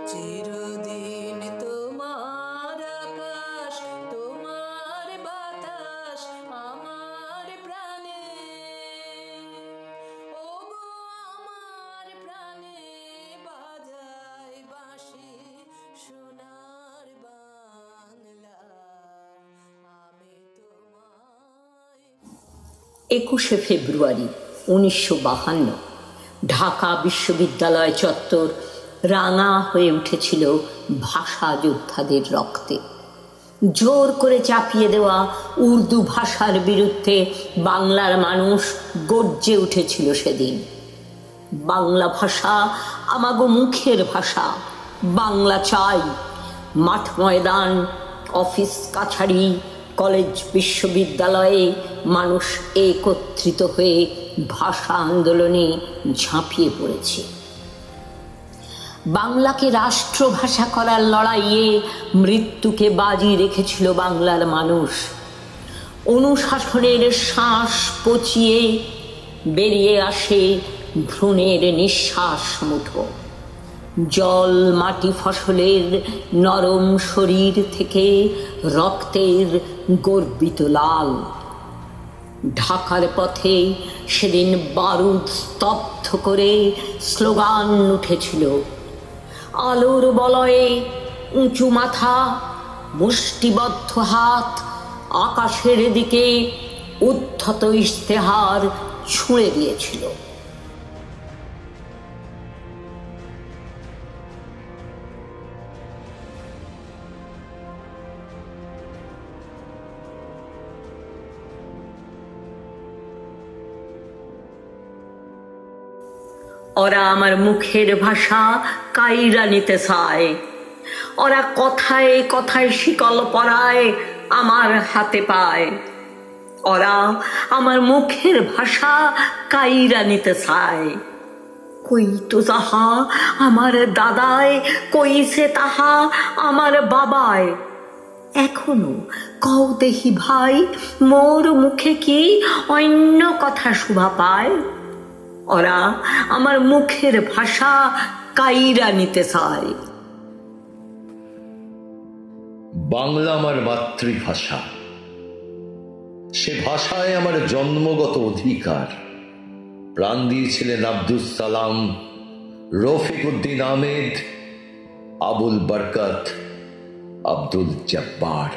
চিরদিন তোমার আকাশ, তোমার বাতাস আমার প্রাণে, ওগো আমার প্রাণে বাজায় বাঁশি সোনার বাংলা, আমি তোমায়। 21শে ফেব্রুয়ারি 1952 ঢাকা বিশ্ববিদ্যালয় চত্বর রাঙা হয়ে উঠেছিল ভাষা যোদ্ধাদের রক্তে। জোর করে চাপিয়ে দেওয়া উর্দু ভাষার বিরুদ্ধে বাংলার মানুষ গর্জে উঠেছিল সেদিন। বাংলা ভাষা আমাগো মুখের ভাষা, বাংলা চাই। মাঠ ময়দান, অফিস কাছারি, কলেজ বিশ্ববিদ্যালয়ে মানুষ একত্রিত হয়ে ভাষা আন্দোলনে ঝাঁপিয়ে পড়েছে। বাংলাকে রাষ্ট্রভাষা করার লড়াইয়ে মৃত্যুকে বাজি রেখেছিল বাংলার মানুষ। অনুশাসনের শ্বাস পচিয়ে বেরিয়ে আসে ভ্রূণের নিঃশ্বাস মুঠো। জল মাটি ফসলের নরম শরীর থেকে রক্তের গর্বিত লাল। ঢাকার পথে সেদিন বারুদ স্তব্ধ করে স্লোগান উঠেছিল। আলোর বলয়ে উঁচু মাথা, মুষ্টিবদ্ধ হাত আকাশের দিকে উদ্ধত ইশতেহার ছুঁড়ে দিয়েছিল। ওরা আমার মুখের ভাষা কাইরা নিতে চায়, ওরা কথায় কথায় শিকল পরায় আমার হাতে পায়। ওরা আমার মুখের ভাষা কাইরা নিতে চায়। কই তো যাহা আমার দাদায়, কইছে তাহা আমার বাবায়। এখনো কও দেহি ভাই, মোর মুখে কি অন্য কথা শোভা পায়? ওরা আমার মুখের ভাষা কাইরা নিতে চায়। বাংলা আমার মাতৃভাষা, সে ভাষায় আমার জন্মগত অধিকার। প্রাণ দিয়েছিলেন আব্দুল সালাম, রফিক উদ্দিন আহমেদ, আবুল বরকত, আব্দুল জব্বার।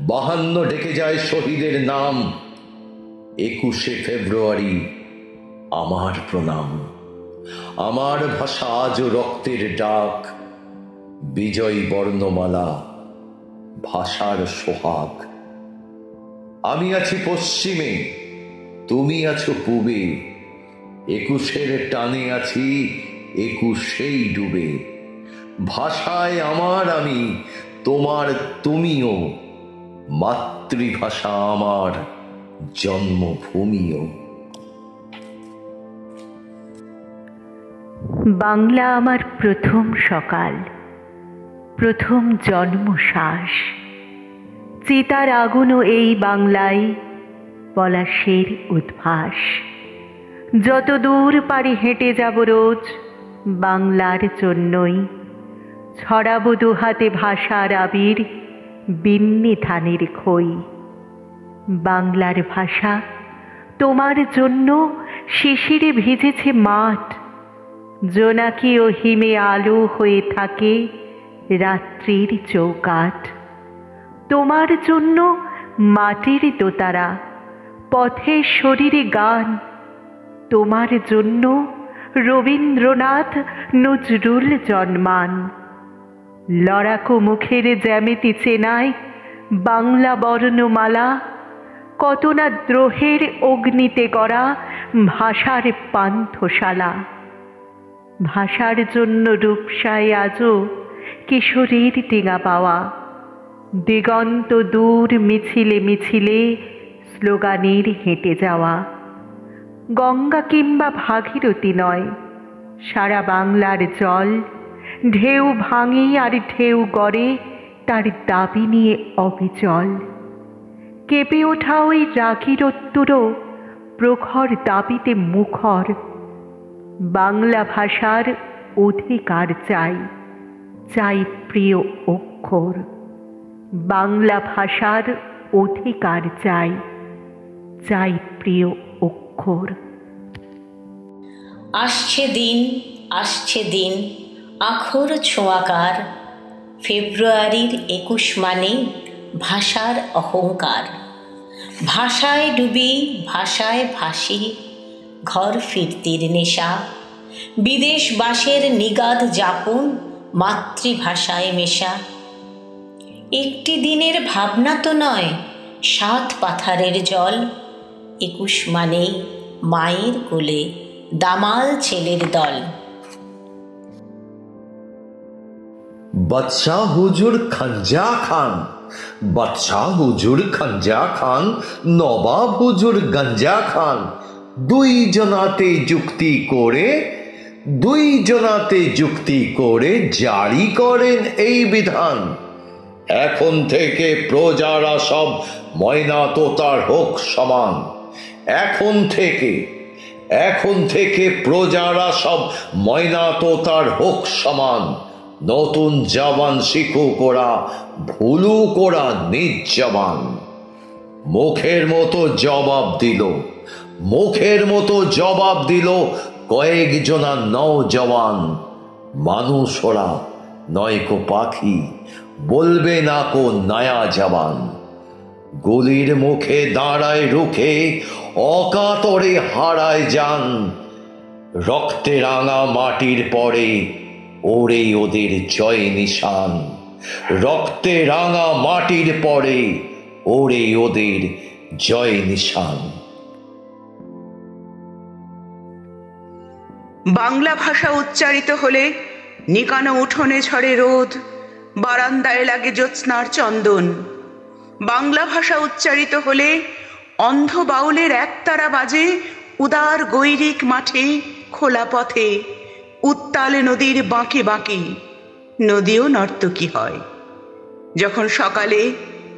52 ডেকে যায় শহীদের নাম। 21শে ফেব্রুয়ারি আমার প্রণাম। আমার ভাষা আজও রক্তের ডাক, বিজয়ী বর্ণমালা, ভাষার সোহাগ। আমি আছি পশ্চিমে, তুমি আছো পূবে। 21-এর টানে আছি 21-এই ডুবে। ভাষায় আমার আমি, তোমার তুমিও। মাতৃভাষা আমার, জন্মভূমিও। বাংলা আমার প্রথম সকাল, প্রথম জন্মশ্বাস। চিতার আগুনও এই বাংলায়, পলাশের উদ্ভাস। যত দূর পারি হেঁটে যাব রোজ বাংলার জন্যই। ছড়াবো দুহাতে ভাষার আবির, বিন্নি ধানের খই। বাংলার ভাষা তোমার জন্য শিশিরে ভিজেছে মাঠ। জোনাকি ও হিমে আলো হয়ে থাকে রাত্রির চৌকাঠ। তোমার জন্য মাটির দোতারা, পথের শরীরে গান। তোমার জন্য রবীন্দ্রনাথ নজরুল জন্মান। লড়াকো মুখের জ্যামিতি চেনায় বাংলা বর্ণমালা। কত না দ্রোহের অগ্নিতে করা ভাষার পান্থশালা। ভাষার জন্য রূপসায় আজও কিশোরীর টিঙা পাওয়া। দিগন্ত দূর মিছিলে মিছিলে স্লোগানের হেঁটে যাওয়া। গঙ্গা কিংবা ভাগীরথী নয়, সারা বাংলার জল। ঢেউ ভাঙে আর ঢেউ গড়ে তার দাবি নিয়ে অবিচল। কেঁপে ওঠা ওই রাগী রোদ্দুরও প্রখর দাবিতে মুখর। বাংলা ভাষার অধিকার চাই, চাই প্রিয় অক্ষর। বাংলা ভাষার অধিকার চাই, চাই প্রিয় অক্ষর। আসছে দিন আখর ছোঁয়াকার, ফেব্রুয়ারির 21 মানে ভাষার অহংকার। ভাষায় ডুবি ভাষায় ভাসি, ঘর ফিরতির নেশা। বিদেশ বাসের নিগাদ যাপন, মাতৃভাষায় মেশা। একটি দিনের ভাবনা তো নয়, 7 পাথারের জল। 21 মানেই মায়ের কোলে দামাল ছেলের দল। বাদশাহ হুজুর খঞ্জা খান, বাদশাহ হুজুর খঞ্জা খান, নবাব হুজুর গঞ্জা খান, দুই জনাতে যুক্তি করে জারি করেন এই বিধান। এখন থেকে প্রজারা সব ময়না তোতার হোক সমান। এখন থেকে প্রজারা সব ময়না তোতার হোক সমান। নতুন জবান শিখুক ওরা, ভুলুক ওরা নিজ জবান। মুখের মতো জবাব দিল কয়েকজনা নওজওয়ান। মানুষ ওরা নয়কো পাখি, বলবে না কো নয়া জবান। গুলির মুখে দাঁড়ায় রুখে, অকাতরে হারায় যান। রক্তে রাঙা মাটির পরে ওরে ওদের জয় নিশান। রক্তে রাঙা মাটির পরে ওরে ওদের জয় নিশান। বাংলা ভাষা উচ্চারিত হলে নিকানো উঠোনে ঝরে রোদ, বারান্দায় লাগে জ্যোৎস্নার চন্দন। বাংলা ভাষা উচ্চারিত হলে অন্ধ বাউলের একতারা বাজে উদার গৈরিক মাঠে, খোলা পথে, উত্তাল নদীর বাঁকে বাঁকে। নদীও নর্তকী হয়। যখন সকালে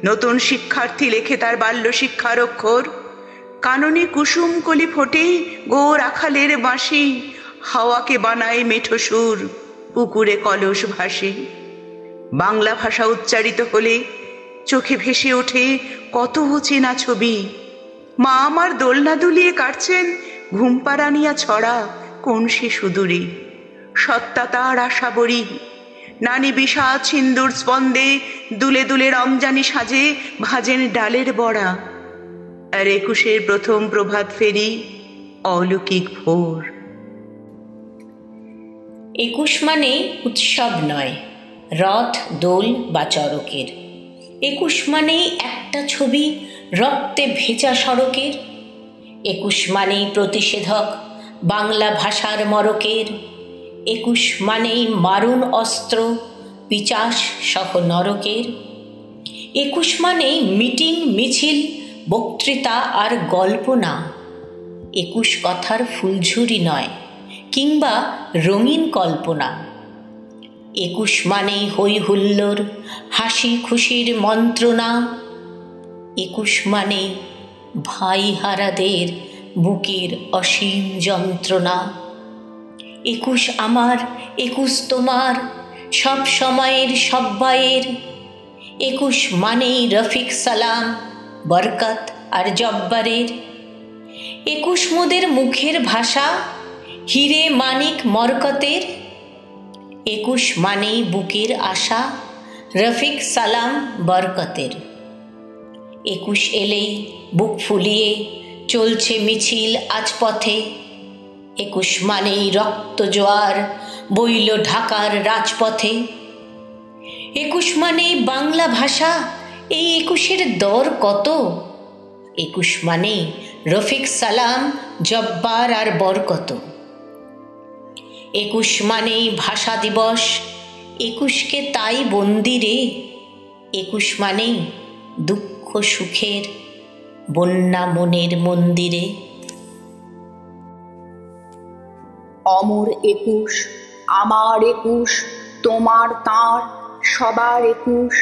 নতুন শিক্ষার্থী লেখে তার বাল্য শিক্ষার অক্ষর, কাননে কুসুম কলি ফোটে গোর আখালের বাঁশি, হাওয়াকে বানায় মেঠো সুর, পুকুরে কলস ভাসে। বাংলা ভাষা উচ্চারিত হলে চোখে ভেসে ওঠে কত চেনা ছবি। মা আমার দোলনা দুলিয়ে কাটছেন ঘুমপাড়ানিয়া ছড়া কোন সে সুদূরে। সত্তা তার আশা বড়ি, নানি বিষাদ সিন্দুর স্পন্দে দুলে দুলে রমজানি সাজে ভাজেন ডালের বড়া। আর 21-এর প্রথম প্রভাত ফেরি অলৌকিক ভোর। 21 মানে উৎসব নয়, রথ দোল বা চরকের। 21 মানেই একটা ছবি রক্তে ভেজা সড়কের। 21 মানেই প্রতিষেধক বাংলা ভাষার মরকের। 21 মানেই মারণ অস্ত্র পিচাস সহ নরকের। 21 মানেই মিটিং মিছিল বক্তৃতা আর গল্প না। 21 কথার ফুলঝুরি নয় কিংবা রঙিন কল্পনা। 21 মানেই হই হুল্লোড় হাসি খুশির মন্ত্রণা। 21 মানেই ভাই হারাদের বুকের অসীম যন্ত্রণা। 21 আমার 21 তোমার সব সময়ের সব্বাইয়ের। 21 মানেই রফিক সালাম বরকত আর জব্বারের। 21 মোদের মুখের ভাষা হিরে মানিক মরকতের। 21 মানেই বুকের আশা রফিক সালাম বরকতের। 21 এলেই বুক ফুলিয়ে চলছে মিছিল আজ পথে। 21 মানেই রক্ত জোয়ার বইল ঢাকার রাজপথে। 21 মানেই বাংলা ভাষা, এই 21-এর দর কত। 21 মানেই রফিক সালাম জব্বার আর বরকত। 21 মানেই ভাষা দিবস, 21কে তাই বন্দিরে। 21 মানেই দুঃখ সুখের বন্যা মনের মন্দিরে। অমর 21, আমার 21, তোমার তাঁর সবার 21,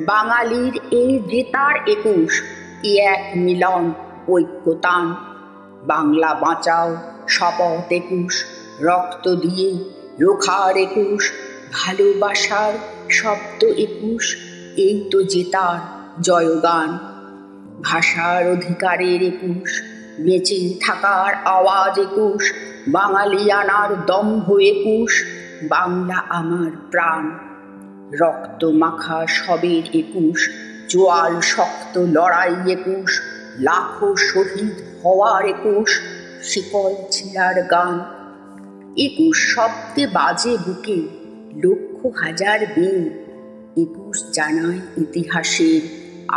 বাঙালির এই জেতার 21, কি এক মিলন ঐক্যতান। বাংলা বাঁচাও শপথ 21, রক্ত দিয়ে রোখার একুশ, ভালোবাসার শব্দ একুশ, এই তো জেতার জয়গান। ভাষার অধিকারের একুশ, বেঁচে থাকার আওয়াজ একুশ, বাঙালিয়ানার দম্ভ একুশ, বাংলা আমার প্রাণ। রক্ত মাখা সবের একুশ, জোয়াল শক্ত লড়াই একুশ, লাখো শহীদ হওয়ার একুশ, শিকল ছিঁড়ার গান। একুশ শব্দে বাজে বুকে লক্ষ হাজার বিন, একুশ জানায় ইতিহাসের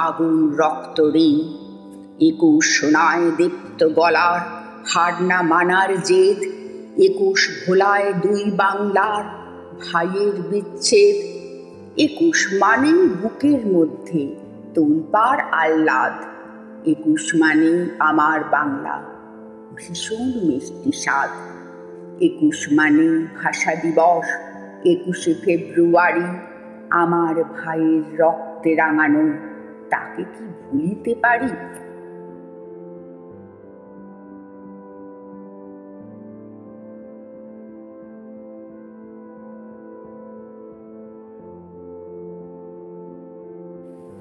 আগুন রক্ত ঋণ। একুশ শোনায় দীপ্ত গলার হার না মানার জেদ, একুশ ভোলায় দুই বাংলার ভাইয়ের বিচ্ছেদ। একুশ মানে বুকের মধ্যে তোলপাড় আহ্লাদ, একুশ মানে আমার বাংলা ভীষণ মিষ্টি স্বাদ। একুশ মানে ভাষা দিবস, 21শে ফেব্রুয়ারি, আমার ভাইয়ের রক্তে রাঙানো, তাকে কি ভুলিতে পারি?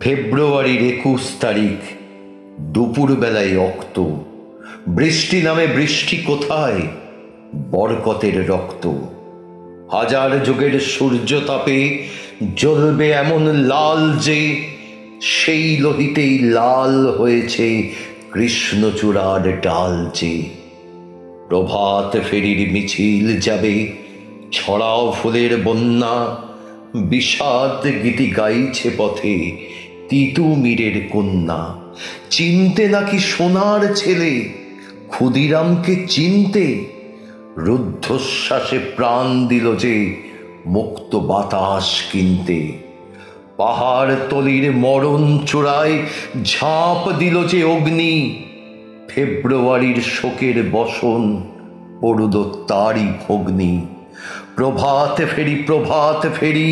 ফেব্রুয়ারির 21 তারিখ, দুপুরবেলায় রক্ত, বৃষ্টি নামে বৃষ্টি কোথায়, বরকতের রক্ত। হাজার যুগের সূর্য তাপে জ্বলবে এমন লাল যে, সেই লোহিতেই লাল হয়েছে কৃষ্ণচূড়ার ডাল যে। প্রভাত ফেরির মিছিল যাবে, ছড়াও ফুলের বন্যা, বিষাদ গীতি গাইছে পথে তিতুমিরের কন্যা। চিনতে নাকি সোনার ছেলে, ক্ষুদিরামকে চিনতে, রুদ্ধশ্বাসে প্রাণ দিল যে মুক্ত বাতাস কিনতে। পাহাড় তলির মরণ চূড়ায় ঝাঁপ দিল যে অগ্নি, ফেব্রুয়ারির শোকের বসন পড়ল তারই ভগ্নি। প্রভাত ফেরি, প্রভাত ফেরি,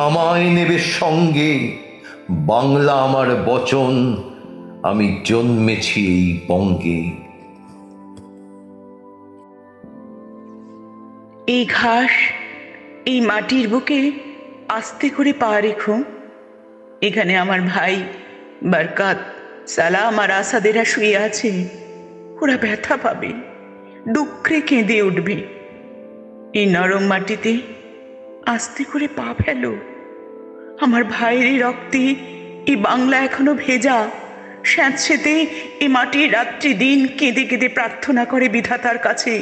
আমায় নেবে সঙ্গে, বাংলা আমার বচন, আমি জন্মেছি এই বঙ্গে। এই ঘাস, এই মাটির বুকে আস্তে করে পা রেখো। এখানে আমার ভাই বরকত, সালাম আর আসাদেরা শুয়ে আছে। ওরা ব্যথা পাবে, দুঃখে কেঁদে উঠবে। এই নরম মাটিতে আস্তে করে পা ফেলো। আমার ভাইয়ের রক্তে এই বাংলা এখনো ভেজা। স্যাঁতসেতে এই মাটির রাত্রি দিন কেঁদে কেঁদে প্রার্থনা করে বিধাতার কাছে,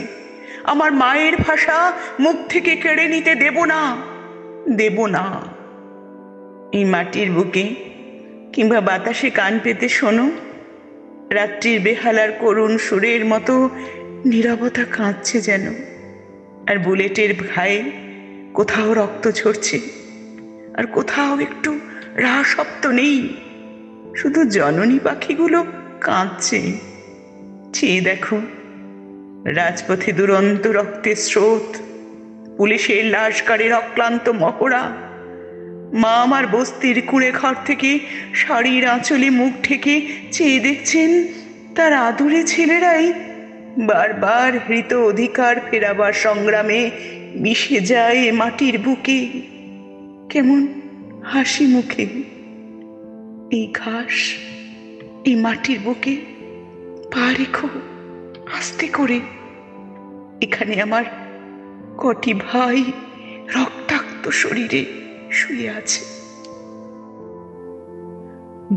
আমার মায়ের ভাষা মুখ থেকে কেড়ে নিতে দেব না, দেব না। এই মাটির বুকে কিংবা বাতাসে কান পেতে শোনো, রাত্রির বেহালার করুণ সুরের মতো নীরবতা কাঁদছে যেন। আর বুলেটের ঘায়ে কোথাও রক্ত ঝরছে, আর কোথাও একটু রাশব্দ নেই, শুধু জননী পাখিগুলো কাঁদছে। চেয়ে দেখো, রাজপথে দুরন্ত রক্তের স্রোত, পুলিশের লাশকারের অক্লান্ত মহড়া। মা আমার বস্তির কুঁড়ে ঘর থেকে শাড়ির আঁচলে মুখ ঢেকে চেয়ে দেখছেন তার আদুরে ছেলেরাই বারবার হৃত অধিকার ফেরাবার সংগ্রামে মিশে যায় এ মাটির বুকে, কেমন হাসি মুখে। এই ঘাস, এই মাটির বুকে পা রেখো আস্তে করে। এখানে আমার কটি ভাই রক্তাক্ত শরীরে শুয়ে আছে।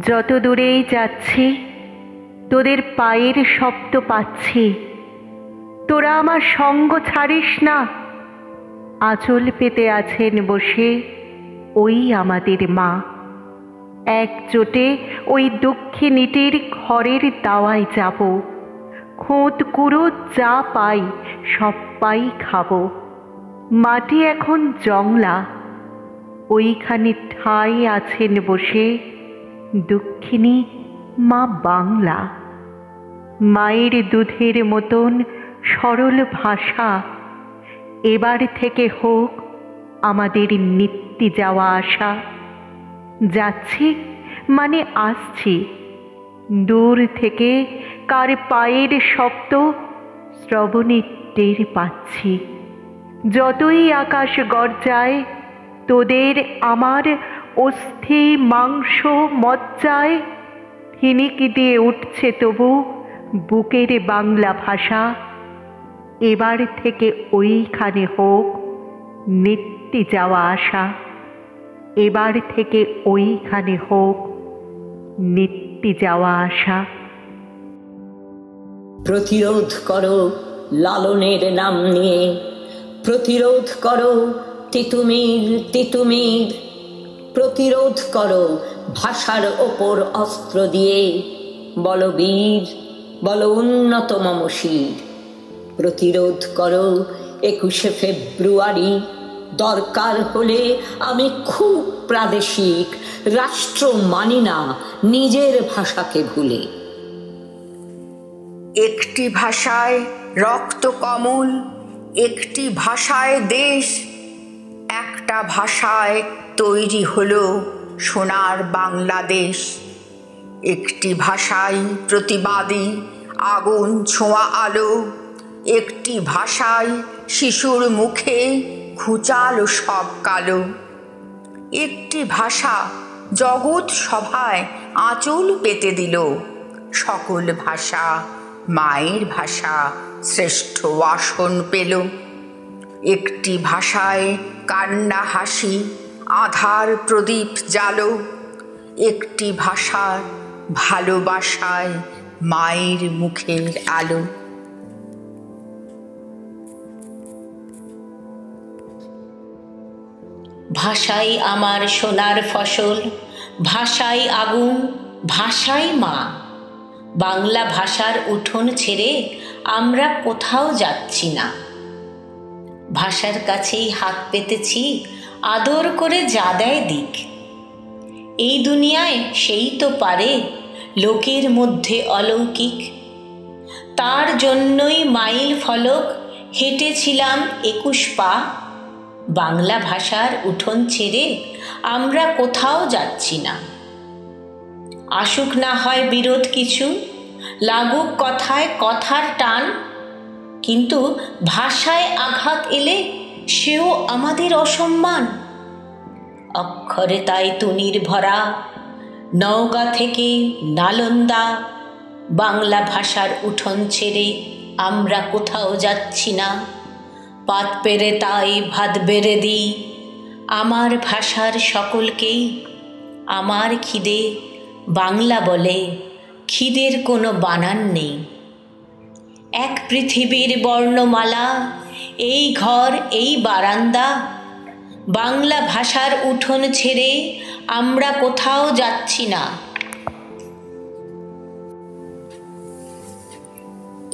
যত দূরেই যাচ্ছি তোদের পায়ের শব্দ পাচ্ছি, তোরা আমার সঙ্গ ছাড়িস না। আঁচল পেতে আছেন বসে ওই আমাদের মা, একজোটে ওই দক্ষিণীটির ঘরের দাওয়ায় যাব। খুঁত কুড়ো যা পাই সব পাই খাবো। মাটি এখন জংলা, ওইখানে ঠাই আছেন বসে দক্ষিণী মা বাংলা। মায়ের দুধের মতন সরল ভাষা, এবার থেকে হোক আমাদের নিত্যি যাওয়া আসা। যাচ্ছি মানে আসছি, দূর থেকে কার পায়ের শব্দ শ্রবণে টের পাচ্ছি। যতই আকাশ গর্জায়, তোদের আমার অস্থি মাংস মজ্জায় থিনিকি দিয়ে উঠছে তবু বুকের বাংলা ভাষা। এবার থেকে ওইখানে হোক নিত্যি যাওয়া আসা, এবার থেকে ওইখানে হোক নিত্যি যাওয়া আসা। প্রতিরোধ করো লালনের নাম নিয়ে, প্রতিরোধ করো তিতুমির তিতুমির, প্রতিরোধ করো ভাষার ওপর অস্ত্র দিয়ে। বলো বীর, বলো উন্নত মমশির, প্রতিরোধ করো 21শে ফেব্রুয়ারি। দরকার হলে আমি খুব প্রাদেশিক, রাষ্ট্র মানি না নিজের ভাষাকে ভুলে। একটি ভাষায় রক্ত কমল, একটি ভাষায় দেশ, একটা ভাষায় তৈরি হলো সোনার বাংলাদেশ। একটি ভাষায় প্রতিবাদী আগুন ছোঁয়া আলো, একটি ভাষায় শিশুর মুখে ঘুচালো সব কালো। একটি ভাষা জগৎ সভায় আঁচল পেতে দিল, সকল ভাষা মায়ের ভাষা শ্রেষ্ঠ আসন পেল। একটি ভাষায় কান্না হাসি আধার প্রদীপ জালো, একটি ভাষার ভালোবাসায় মায়ের মুখের আলো। ভাষাই আমার সোনার ফসল, ভাষাই আগুন, ভাষাই মা। বাংলা ভাষার উঠোন ছেড়ে আমরা কোথাও যাচ্ছি না। ভাষার কাছেই হাত পেতেছি, আদর করে যা দেয় দিক। এই দুনিয়ায় সেই তো পারে লোকের মধ্যে অলৌকিক। তার জন্যই মাইল ফলক হেঁটেছিলাম 21 পা। বাংলা ভাষার উঠোন ছেড়ে আমরা কোথাও যাচ্ছি না। আসুক না হয় বিরোধ কিছু, লাগুক কথায় কথার টান, কিন্তু ভাষায় আঘাত এলে সেও আমাদের অসম্মান। অক্ষরে তাই তুনির ভরা, নওগাঁ থেকে নালন্দা। বাংলা ভাষার উঠোন ছেড়ে আমরা কোথাও যাচ্ছি না। পাত পেরে তাই ভাত বেড়ে দিই আমার ভাষার সকলকেই। আমার খিদে বাংলা বলে, খিদের কোনো বানান নেই। এক পৃথিবীর বর্ণমালা, এই ঘর এই বারান্দা। বাংলা ভাষার উঠোন ছেড়ে আমরা কোথাও যাচ্ছি না।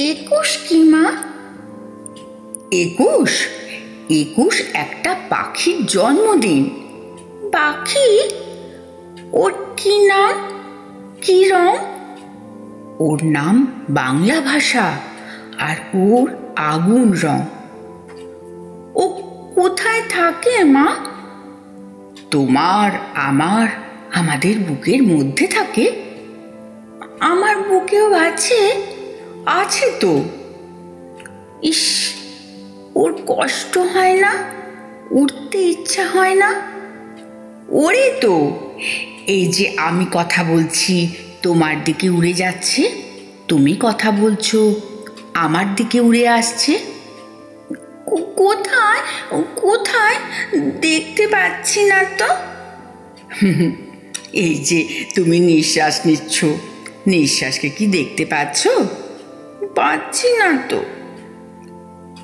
21 কি মা? 21? 21 একটা পাখির জন্মদিন। পাখি? ওর কি নাম, কি রং? ওর নাম বাংলা ভাষা, আর ওর আগুন রং। ও কোথায় থাকে মা? তোমার আমার আমাদের বুকের মধ্যে থাকে। আমার বুকেও আছে, আছে তো। ইস, ওর কষ্ট হয় না? উঠতে ইচ্ছা হয় না? ওরে তো, এই যে আমি কথা বলছি তোমার দিকে উড়ে যাচ্ছে, তুমি কথা বলছো আমার দিকে উড়ে আসছে। কোথায় কোথায় দেখতে পাচ্ছি না তো। এই যে তুমি নিঃশ্বাস নিচ্ছ, নিঃশ্বাসকে কি দেখতে পাচ্ছ? পাচ্ছি না তো।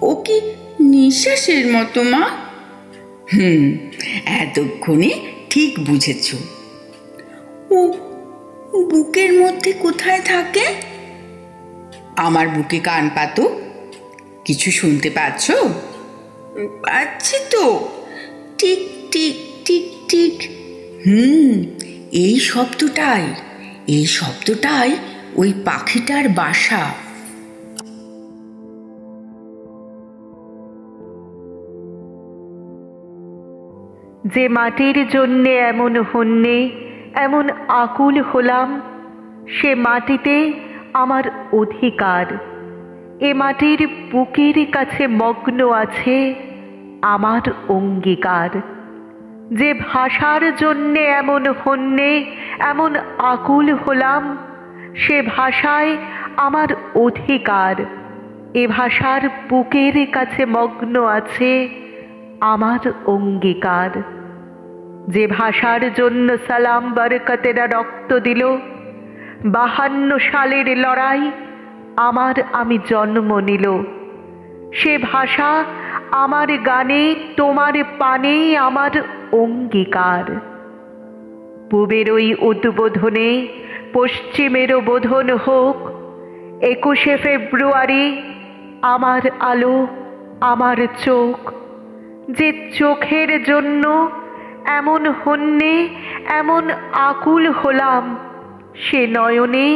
ও কি নিঃশ্বাসের মতো মা? এতক্ষণে ঠিক বুঝেছ। ও বুকের মধ্যে কোথায় থাকে? আমার বুকে কান পাতো, কিছু শুনতে পাচ্ছ? পাচ্ছি তো, টিক টিক টিক টিক। এই শব্দটাই ওই পাখিটার বাসা। যে মাটির জন্যে এমন হন্যে, এমন আকুল হলাম, সে মাটিতে আমার অধিকার। এ মাটির বুকের কাছে মগ্ন আছে আমার অঙ্গীকার। যে ভাষার জন্যে এমন হন্যে এমন আকুল হলাম, সে ভাষায় আমার অধিকার। এ ভাষার বুকের কাছে মগ্ন আছে আমার অঙ্গীকার। যে ভাষার জন্য সালাম বরকতেরা রক্ত দিল, 52 সালের লড়াই আমার আমি জন্ম নিল, সে ভাষা আমার গানে তোমার পানে আমার অঙ্গীকার। পূবের ওই উদ্বোধনে পশ্চিমেরও বোধন হোক, 21শে ফেব্রুয়ারি আমার আলো আমার চোখ। যে চোখের জন্য এমন হন্যে এমন আকুল হলাম, সে নয়নে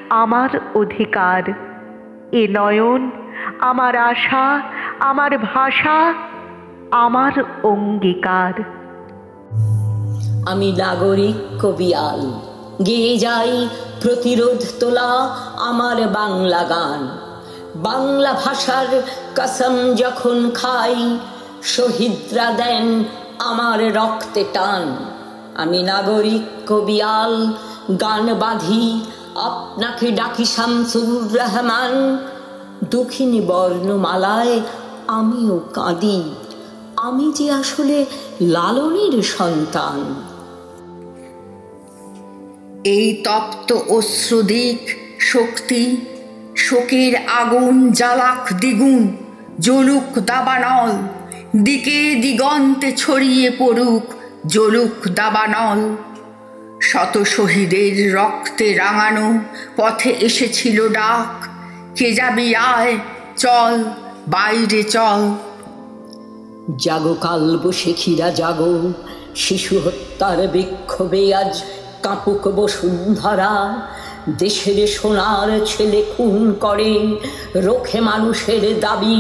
আমার অধিকার। এ নয়ন আমার আশা, আমার ভাষা, আমার অঙ্গীকার। আমি নাগরিক কবিয়াল, গেয়ে যাই প্রতিরোধ তোলা আমার বাংলা গান। বাংলা ভাষার কসম যখন খাই, শহীদরা দেন আমার রক্তে টান। আমি নাগরিক কবিয়াল, গান বাঁধি আপনাকে ডাকি শামসুর রহমান। দক্ষিণী বর্ণমালায় আমিও কাঁদি, আমি যে আসলে লালনের সন্তান। এই তপ্ত অশ্রুদিক শক্তি, শোকের আগুন জ্বালাক দ্বিগুণ, জ্বলুক দাবানল, দিকে দিগন্তে ছড়িয়ে পড়ুক জ্বলুক দাবানল। শত শহীদের রক্তে রাঙানো পথে এসেছিল ডাক, কে যাবি আয় চল বাইরে চল। জাগো কালবৈশাখীরা জাগো, শিশু হত্যার বিক্ষোভে আজ কাঁপুক বসুন্ধরা। দেশের সোনার ছেলে খুন করে রোখে মানুষের দাবি।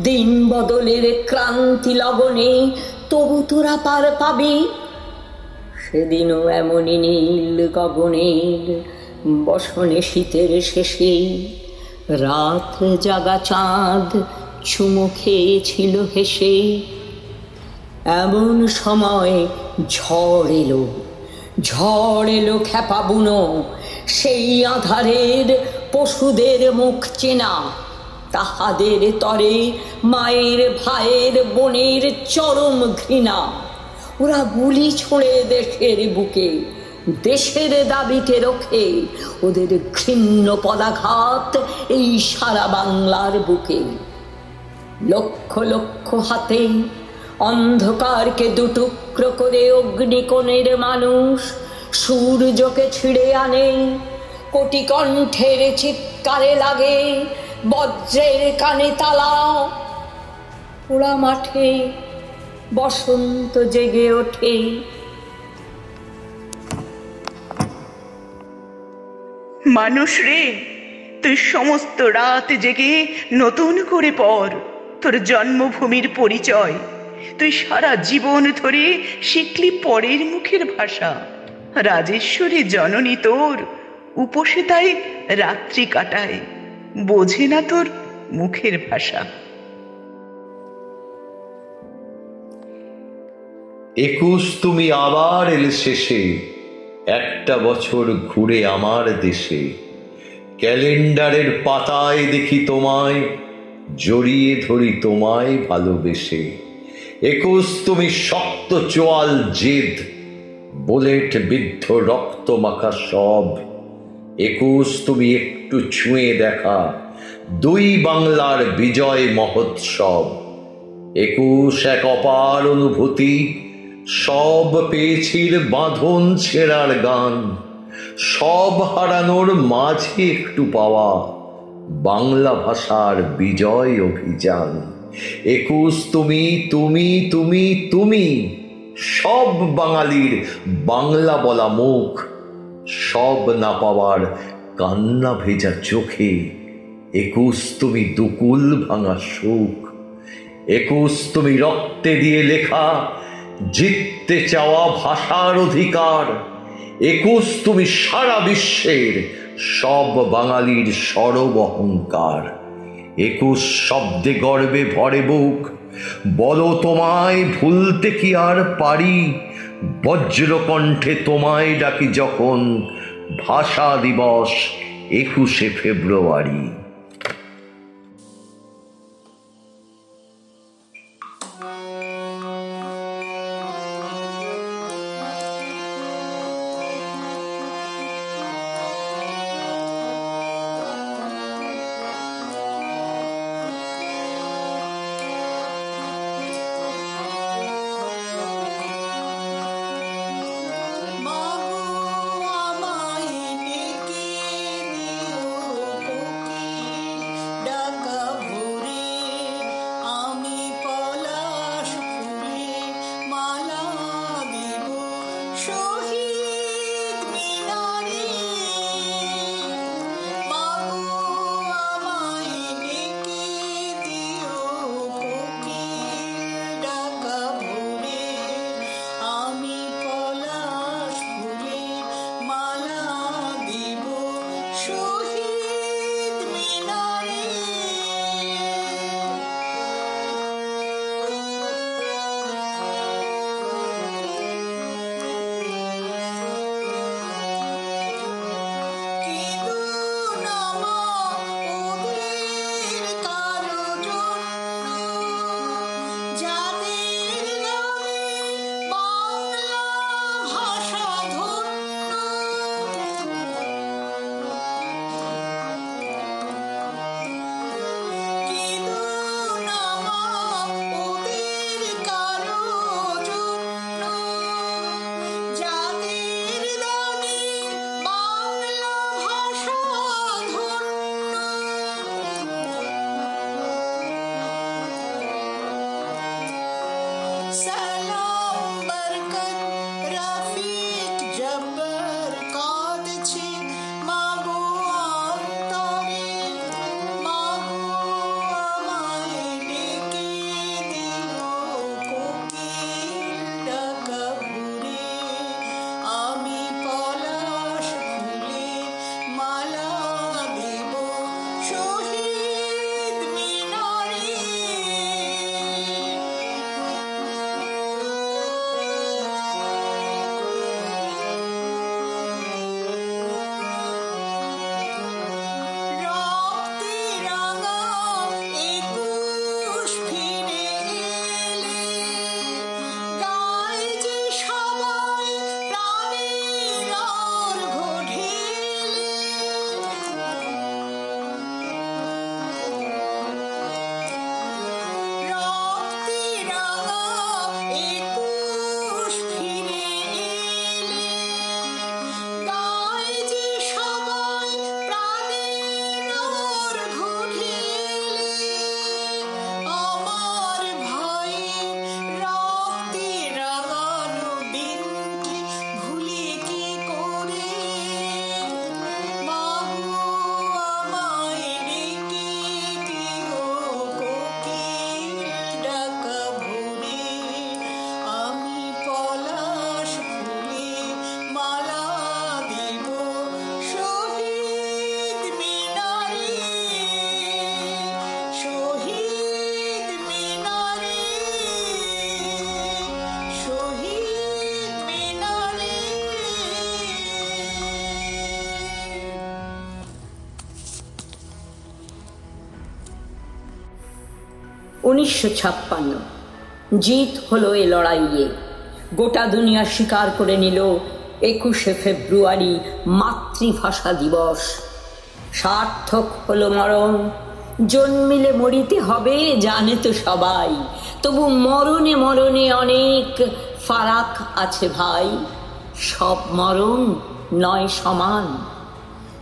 দিন বদলের ক্রান্তি লগনে তবু তোরা পার পাবি। সেদিনও এমনই নীল গগনের বসনে শীতের শেষে, রাত জাগা চাঁদ চুমু খেয়েছিল হেসে। এমন সময় ঝড় এলো, ঝড় এলো খেপা বুনো, সেই আধারের পশুদের মুখ চেনা। তাহাদের তরে মায়ের ভাইয়ের বোনের চরম ঘৃণা। ওরা গুলি ছোঁড়ে দেশের বুকে, দেশের দাবিকে রোখে। ওদের ঘৃণ্য পদাঘাত এই সারা বাংলার বুকে। লক্ষ লক্ষ হাতে অন্ধকারকে দুটুকরো করে অগ্নিকোণের মানুষ সূর্যকে ছিঁড়ে আনে। কোটি কণ্ঠের চিৎকারে লাগে বজ্রের কানে তালা। পোড়া মাঠে বসন্ত জেগে ওঠে। মানুষ রে, তুই সমস্ত রাত জেগে নতুন করে পড় তোর জন্মভূমির পরিচয়। তুই সারা জীবন ধরে শিখলি পরের মুখের ভাষা। রাজেশ্বরী জননী তোর উপসে তাই রাত্রি কাটায়, বোঝে না তোর মুখের ভাষা। 21 তুমি আবার এলে শেষে, একটা বছর ঘুরে আমার দেশে। ক্যালেন্ডারের পাতায় দেখি তোমায়, জড়িয়ে ধরি তোমায় ভালোবেসে। 21 তুমি শক্ত চোয়াল জেদ, বুলেট বিদ্ধ রক্ত মাখা সব। 21 তুমি একটু ছুঁয়ে দেখা, দুই বাংলার বিজয় মহোৎসব। 21 এক অপার অনুভূতি, সব পেয়েছিল বাঁধন ছেঁড়ার গান। সব হারানোর মাঝে একটু পাওয়া বাংলা ভাষার বিজয় অভিযান। 21 তুমি তুমি তুমি তুমি, সব বাঙালির বাংলা বলা মুখ, সব না পাওয়ার কান্না ভেজা চোখে। 21 তুমি দুকুল ভাঙা সুখ। 21 তুমি রক্তে দিয়ে লেখা জিততে চাওয়া ভাষার অধিকার। 21 তুমি সারা বিশ্বের সব বাঙালির সরব অহংকার। 21 শব্দে গর্বে ভরে বুক, বলো তোমায় ভুলতে কি আর পারি, বজ্রকণ্ঠে তোমায় ডাকি যখন, ভাষা দিবস 21শে ফেব্রুয়ারি। জিত হলো এ লড়াইয়ে। গোটা দুনিয়া স্বীকার করে নিল 21শে ফেব্রুয়ারি মাতৃভাষা দিবস। সার্থক হলো মরণ। জন্মিলে মরিতে হবে জানে তো সবাই, তবু মরণে মরণে অনেক ফারাক আছে ভাই। সব মরণ নয় সমান।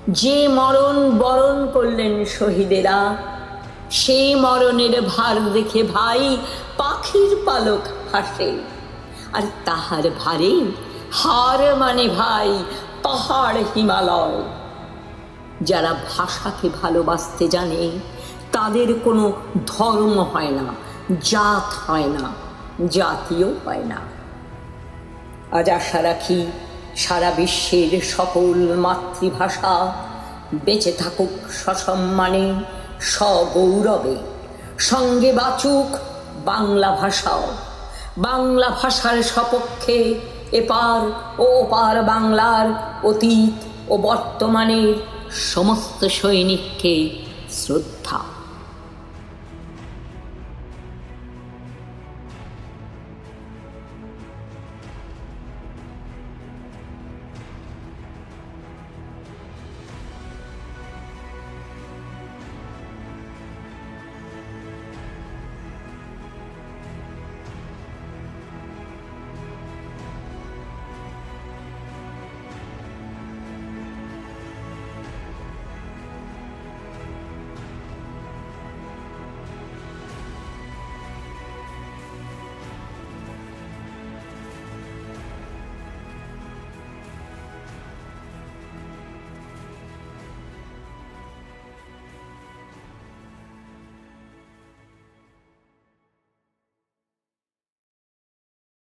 যে মরণ বরণ করলেন শহীদেরা, সেই মরণের ভার দেখে ভাই পাখির পালক হাসে। আর তাহার ভারে হার মানে ভাই পাহাড় হিমালয়। যারা ভাষাকে ভালোবাসতে জানে তাদের কোনো ধর্ম হয় না, জাত হয় না, জাতীয় হয় না। আজ আশা রাখি সারা বিশ্বের সকল মাতৃভাষা বেঁচে থাকুক সসম্মানে, সগৌরবে, সঙ্গে বাঁচুক বাংলা ভাষাও। বাংলা ভাষার সপক্ষে এপার ও ওপার বাংলার অতীত ও বর্তমানের সমস্ত সৈনিককে শ্রদ্ধা।